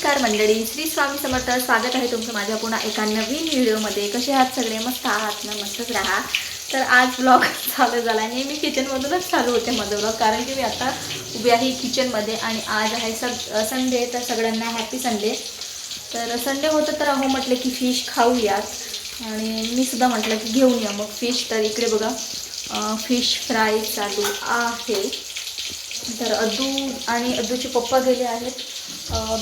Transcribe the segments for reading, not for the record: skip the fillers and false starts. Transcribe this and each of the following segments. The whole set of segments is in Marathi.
नमस्कार मंडळी, श्री स्वामी समर्थ. स्वागत आहे तुमचं माझ्या पुन्हा एका नवीन व्हिडिओमध्ये. कसे आहात सगळे? मस्त आहात ना? मस्तच राहा. तर आज ब्लॉग चालू झाला आणि मी किचनमधूनच चालू होते माझं ब्लॉग, कारण की मी आता उभी आहे किचनमध्ये आणि आज आहे संडे. तर सगळ्यांना हॅपी संडे. तर संडे होतं तर अहो म्हटलं की फिश खाऊयात आणि मी सुद्धा म्हटलं की घेऊन या मग फिश. तर इकडे बघा फिश फ्राय चालू आहे. तर अद्दू आणि अद्दूचे पप्पा गेले आहेत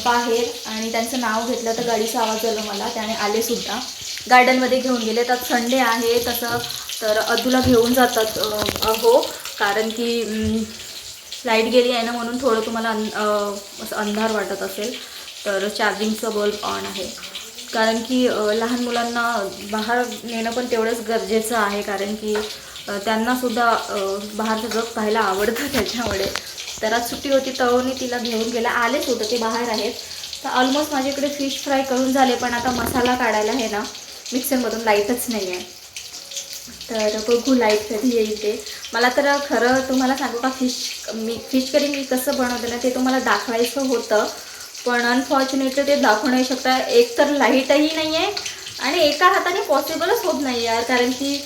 बाहेर आणि त्यांचं नाव घेतलं तर गाडीचा आवाज आला मला. त्याने आलेसुद्धा गार्डनमध्ये घेऊन गेले. तर संडे आहे तसं तर अद्दूला घेऊन जातात अहो, कारण की लाईट गेली आहे ना, म्हणून थोडं तुम्हाला असं अंधार वाटत असेल. तर चार्जिंगचं बल्ब ऑन आहे, कारण की लहान मुलांना बाहेर नेणं पण तेवढंच गरजेचं आहे, कारण की त्यांनासुद्धा बाहेरचं जग पाहायला आवडतं त्याच्यामुळे. तर आज सुट्टी होती तवनी तिला घेऊन गेला. आलेच होतं ते बाहेर आहेत. तर ऑलमोस्ट माझ्याकडे फिश फ्राय करून झाले, पण आता मसाला काढायला आहे ना मिक्सरमधून लाईटच नाही आहे. तर बघू लाईट कधी येईल ते. मला तर खरं तुम्हाला सांगू का, फिश करी मी कसं बनवते ना ते तुम्हाला दाखवायचं होतं, पण अनफॉर्च्युनेटली ते दाखवू नाही शकता. एक तर लाईटही नाही आहे आणि एका हाताने पॉसिबलच होत नाही यार, कारण की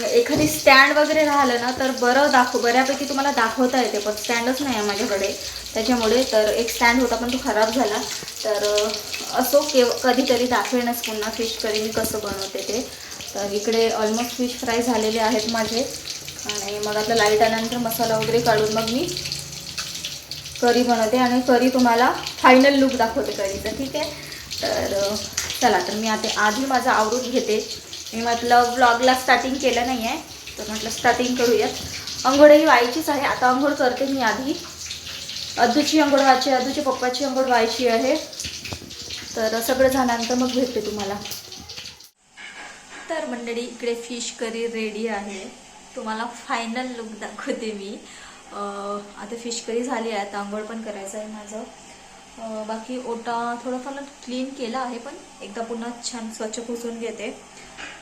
एखादी स्टँड वगैरे राहिलं ना तर बऱ्यापैकी तुम्हाला दाखवता येते, पण स्टँडच नाही आहे माझ्याकडे त्याच्यामुळे. तर एक स्टँड होता पण तो खराब झाला. तर असो कधीतरी दाखवेनच पुन्हा फिश करी मी कसं बनवते ते. तर इकडे ऑलमोस्ट फिश फ्राय झालेले आहेत माझे आणि मग आता लाईट आल्यानंतर मसाला वगैरे काढून मग मी करी बनवते आणि करी तुम्हाला फायनल लुक दाखवते करीचं, ठीक आहे. तर चला, तर मी आता आधी माझं आवरून घेते. मी म्हटलं व्लॉगला स्टार्टिंग केलं नाही आहे, तर म्हटलं स्टार्टिंग करूयात. अंघोळही व्हायचीच आहे. आता अंघोळ करते मी आधी. अद्दूची अंघोळ व्हायची, अद्दूच्या पप्पाची अंघोळ व्हायची आहे. तर सगळं झाल्यानंतर मग भेटते तुम्हाला. तर मंडळी इकडे फिश करी रेडी आहे. तुम्हाला फायनल लुक दाखवते मी. आता फिश करी झाली आहे. आता आंघोळ पण करायचं आहे माझं. बाकी ओटा थोडाफार क्लीन केला आहे, पण एकदा पुन्हा छान स्वच्छ पुसून घेते.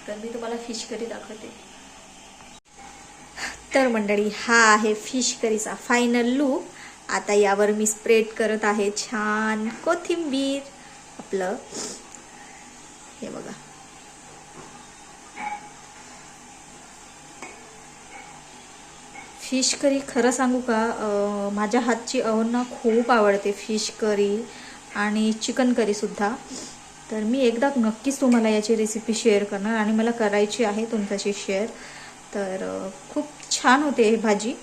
तर मी तुम्हाला फिश करी दाखवते. तर मंडळी हा आहे फिश करीचा फायनल लुक. आता यावर मी स्प्रेड करत आहे छान कोथिंबीर आपलं. हे बघा, फिश करी खरं सांगू का, माझ्या हातची अहोंना खूप आवडते फिश करी आणि चिकन करीसुद्धा. तर मी एकदा नक्कीच तुम्हाला याची रेसिपी शेअर करणार आणि मला करायची आहे तुमच्याशी शेअर. तर खूप छान होते हे भाजी.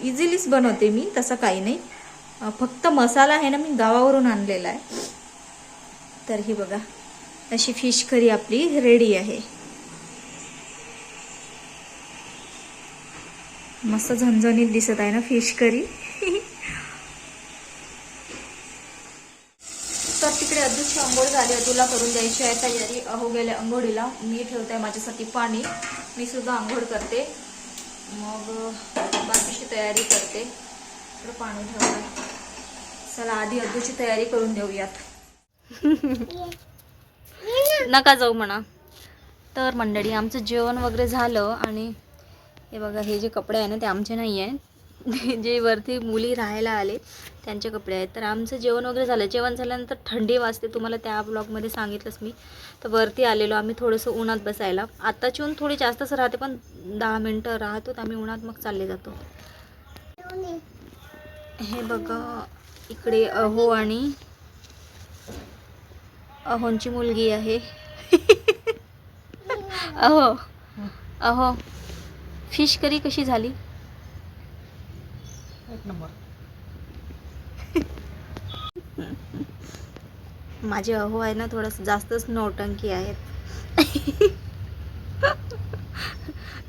इझिलीच बनवते मी, तसं काही नाही. फक्त मसाला आहे ना मी गावावरून आणलेला आहे. तर ही बघा, अशी फिश करी आपली रेडी आहे. मस्त झणझणीत दिसत आहे ना फिश करी. तर तिकडे अद्दूची अंघोळ झाली, अद्दूला करून द्यायची आहे तयारी. अहो गेले अंघोळीला. मी ठेवते आहे माझ्यासाठी पाणी. मी सुद्धा अंघोळ करते, मग बाकीची तयारी करते. तर पाणी ठेवलं. चला आधी अद्दूची तयारी करून देऊयात. नका जाऊ म्हणा. तर मंडळी आमचं जेवण वगैरे झालं आणि हे बघा, हे जे कपडे आहे ना ते आमचे नाही आहे. जे वरती मुली राहायला आले त्यांचे कपडे आहेत. तर आमचं जेवण वगैरे झालं. जेवण झाल्यानंतर थंडी वाजते, तुम्हाला त्या ब्लॉगमध्ये सांगितलंच मी. तर वरती आलेलो आम्ही थोडंसं उन्हात बसायला. आत्ताची ऊन थोडी जास्तच राहते, पण 10 मिनटं राहतो आम्ही उन्हात, मग चालले जातो. हे बघा इकडे अहो आणि अहोंची मुलगी आहे. अहो अहो, फिश करी कशी झाली? एक नंबर. माझे अहो आहे ना थोडंसं जास्तच नौटंकी आहेत.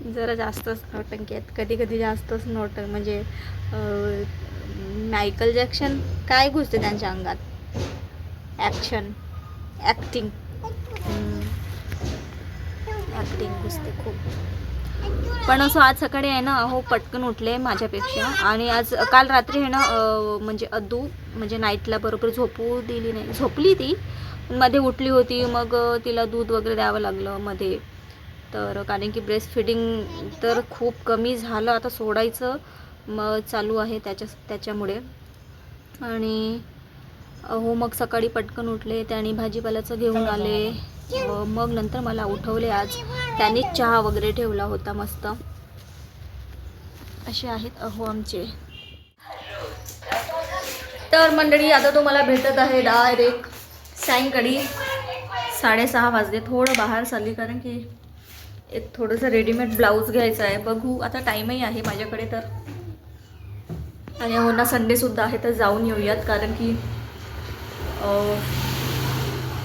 जरा जास्तच नौटंकी आहेत, कधी कधी जास्तच नौटंक. म्हणजे मायकल जॅक्सन काय घुसते त्यांच्या अंगात. ॲक्टिंग घुसते खूप. पण असं आज सकाळी आहे ना अहो पटकन उठले माझ्यापेक्षा. आणि आज काल रात्री आहे ना म्हणजे अद्दू म्हणजे नाईटला बरोबर झोपू दिली नाही. झोपली ती, मध्ये उठली होती. मग तिला दूध वगैरे द्यावं लागलं मध्ये. तर कारण की ब्रेस्ट फिडिंग तर खूप कमी झालं, आता सोडायचं मग चालू आहे त्याच्यामुळे. आणि हो मग सकाळी पटकन उठले, त्याने भाजीपाल्याचं घेऊन आले. मग नंतर मला उठवले. आज त्यांनी चहा वगैरे ठेवला होता मस्त. असे आहेत आमचे. तर मंडळी आता तुम्हाला भेटत आहे डायरेक्ट सायंकाळी 6:30 वाजले. थोडं बाहेर चालली कारण की एक थोडंसं रेडीमेड ब्लाऊज घ्यायचं आहे. बघू आता, टाईमही आहे माझ्याकडे तर. आणि हो ना संडेसुद्धा आहे तर जाऊन येऊयात. कारण की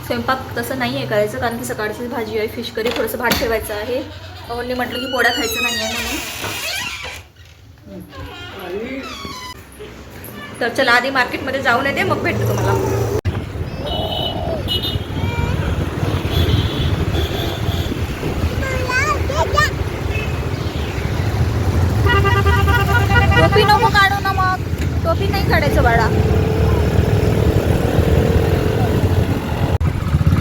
स्वयंपाक तसं नाही आहे करायचं कारण की सकाळची भाजी आहे फिश करी. थोडंसं भात ठेवायचं आहे. अहोंनी म्हटलं की पोळ्या खायचं नाही आहे म्हणून. तर चला आधी मार्केटमध्ये जाऊन येते मग भेटते तुम्हाला. टोपी नको काढू ना मग. टोपी नाही काढायचं बाळा.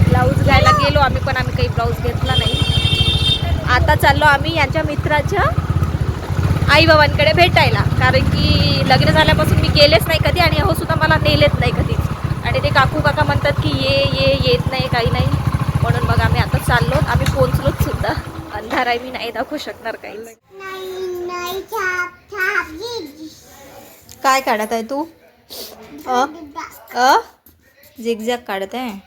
ब्लाऊज घ्यायला गेलो आम्ही पण आम्ही काही ब्लाऊज घेतला नाही. आता चाललो आम्ही यांच्या मित्राच्या आईबाबांकडे भेटायला. कारण की लग्न झाल्यापासून मी गेलेच नाही कधी आणि हो सुद्धा मला नेलेच नाही कधी. आणि ते काकू काका म्हणतात की ये येत नाही काही नाही म्हणून मग आम्ही आता चाललो. आम्ही पोहोचलोच सुद्धा. अंधार आहे मी नाही दाखवू शकणार काही. काय काढत आहे तू? झिगझॅग काढत आहे.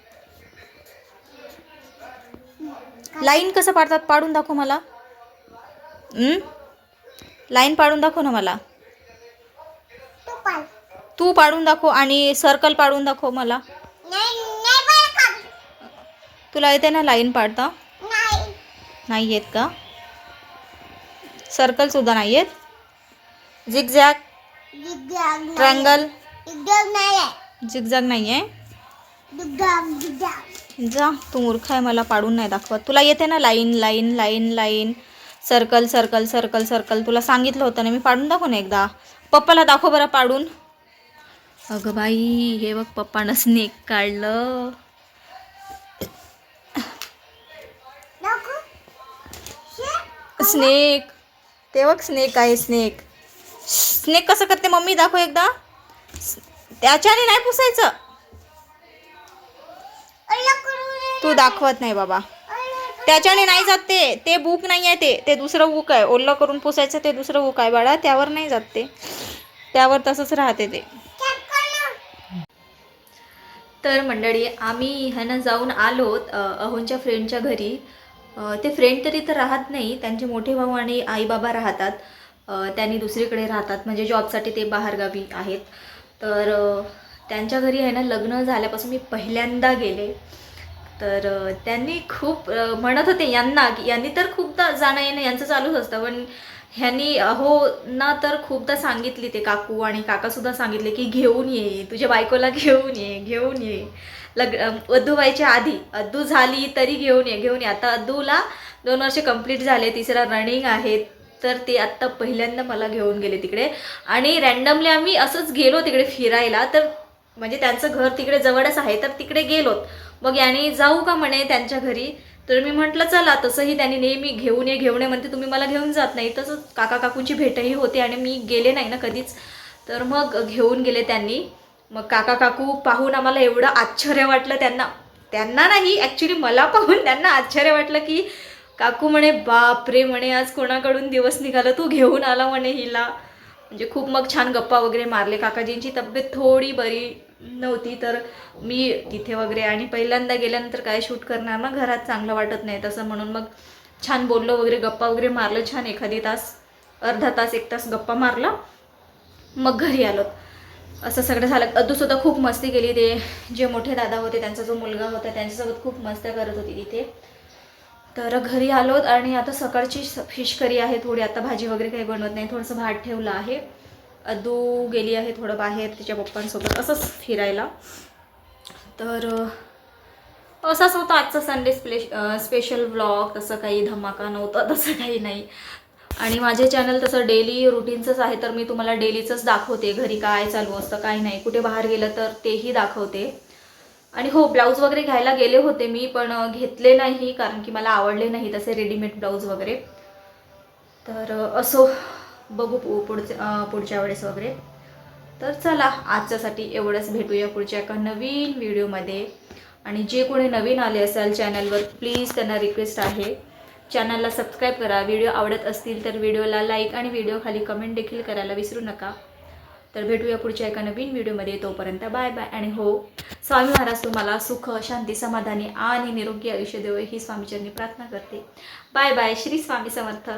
लाईन कसं पाडतात पाडून दाखव मला. लाईन पाडून दाखव ना मला. तू पाडून दाखव आणि सर्कल पाडून दाखव मला. तुला येते ना लाईन पाडता? नाही येत का? सर्कल सुद्धा नाही येत? झिगझॅग, ट्रायंगल, झिगझॅग नाही आहे. जा तू मूर्ख आहे, मला पाडून नाही दाखवत. तुला येते ना line line line line, circle circle circle circle. तुला सांगितलं होतं ना मी. पाडून दाखव ना एकदा. पप्पाला दाखव बरं पाडून. अगं बाई हे बघ पप्पानं स्नेक काढलं. स्नेक ते बघ स्नेक आहे. स्नेक स्नेक कसं करते मम्मी दाखव एकदा. त्याच्याने नाही पुसायचं. तू दाखवत नाही बाबा. त्याच्याने नाही जात ते. ते बुक नाही आहे ते दुसरं बुक आहे. ओल्लं करून पुसायचं ते दुसरं बुक आहे बाळा. त्यावर नाही जात ते. त्यावर तसंच राहते ते. तर मंडळी आम्ही ह्यानं जाऊन आलोत अहोंच्या फ्रेंडच्या घरी. ते फ्रेंड तरी तर राहत नाही. त्यांचे मोठे भाऊ आणि आई बाबा राहतात. त्यांनी दुसरीकडे राहतात म्हणजे जॉबसाठी ते बाहेरगावी आहेत. तर त्यांच्या घरी आहे ना लग्न झाल्यापासून मी पहिल्यांदा गेले. तर त्यांनी खूप म्हणत होते यांना की यांनी तर खूपदा जाणं येणं यांचं चालूच असतं. पण ह्यांनी हो ना तर खूपदा सांगितली. ते काकू आणि काकासुद्धा सांगितले की घेऊन ये तुझ्या बायकोला, घेऊन ये घेऊन ये. अद्दू व्हायच्या आधी, अद्दू झाली तरी घेऊन ये. आता अद्दूला 2 वर्ष कंप्लीट झाले, 3रा रनिंग आहे. तर ते आत्ता पहिल्यांदा मला घेऊन गेले तिकडे. आणि रँडमली आम्ही असंच गेलो तिकडे फिरायला. तर म्हणजे त्यांचं घर तिकडे जवळच आहे तर तिकडे गेलोत. मग याने जाऊ का म्हणे त्यांच्या घरी. तर मी म्हटलं चला. तसंही त्यांनी नेहमी घेऊन ये म्हणते, तुम्ही मला घेऊन जात नाही. तसंच काका काकूंची भेटही होती आणि मी गेले नाही ना कधीच. तर मग घेऊन गेले त्यांनी. मग काका काकू पाहून आम्हाला एवढं आश्चर्य वाटलं. त्यांना नाही ॲक्च्युली मला पाहून त्यांना आश्चर्य वाटलं की काकू म्हणे बापरे म्हणे आज कोणाकडून दिवस निघाला, तू घेऊन आला म्हणे हिला. म्हणजे खूप मग छान गप्पा वगैरे मारले. काकाजींची तब्येत थोडी बरी नव्हती तर मी तिथे वगैरे. आणि पहिल्यांदा गेल्यानंतर काय शूट करणार ना घरात, चांगलं वाटत नाही तसं. म्हणून मग छान बोललो वगैरे, गप्पा वगैरे मारलं छान. एखादी तास, अर्धा तास, 1 तास गप्पा मारला. मग घरी आलो. असं सगळं झालं. अद्दूसुद्धा खूप मस्ती केली. ते जे मोठे दादा होते त्यांचा जो मुलगा होता त्यांच्यासोबत खूप मस्त्या करत होती तिथे. तर घरी आलोत आणि आता सकाळची फिश करी आहे थोडी. आता भाजी वगैरे काही बनवत नाही. थोडंसं भात ठेवलं आहे. अद्दू गेली आहे थोडं बाहेर तिच्या पप्पांसोबत असंच फिरायला. तर असाच होता आजचा संडे स्पेशल व्लॉग. तसं काही धमाका नव्हता, तसं काही नाही. आणि माझे चॅनल तसं डेली रुटीनचंच आहे तर मी तुम्हाला डेलीचंच दाखवते. घरी काय चालू असतं काय नाही. कुठे बाहेर गेलं तर तेही दाखवते. आणि हो ब्लाऊज वगैरे घ्यायला गेले होते मी पण घेतले नाही कारण की मला आवडले नाही तसे रेडीमेड ब्लाऊज वगैरे. तर असो बघू पुढच्या वेळेस वगैरे. तर चला आजच्यासाठी एवढंच. भेटूया पुढच्या एका नवीन व्हिडिओमध्ये. आणि जे कोणी नवीन आले असाल चॅनलवर प्लीज त्यांना रिक्वेस्ट आहे चॅनलला सबस्क्राईब करा. व्हिडिओ आवडत असतील तर व्हिडिओला लाईक आणि व्हिडिओ खाली कमेंट देखील करायला विसरू नका. तर भेटूया पुढच्या एका नवीन व्हिडिओमध्ये. तोपर्यंत बाय बाय. आणि हो, स्वामी महाराज तुम्हाला सुख शांती समाधानी आणि निरोगी आयुष्य देव ही स्वामीचरणी प्रार्थना करते. Bye bye. श्री स्वामी समर्थ.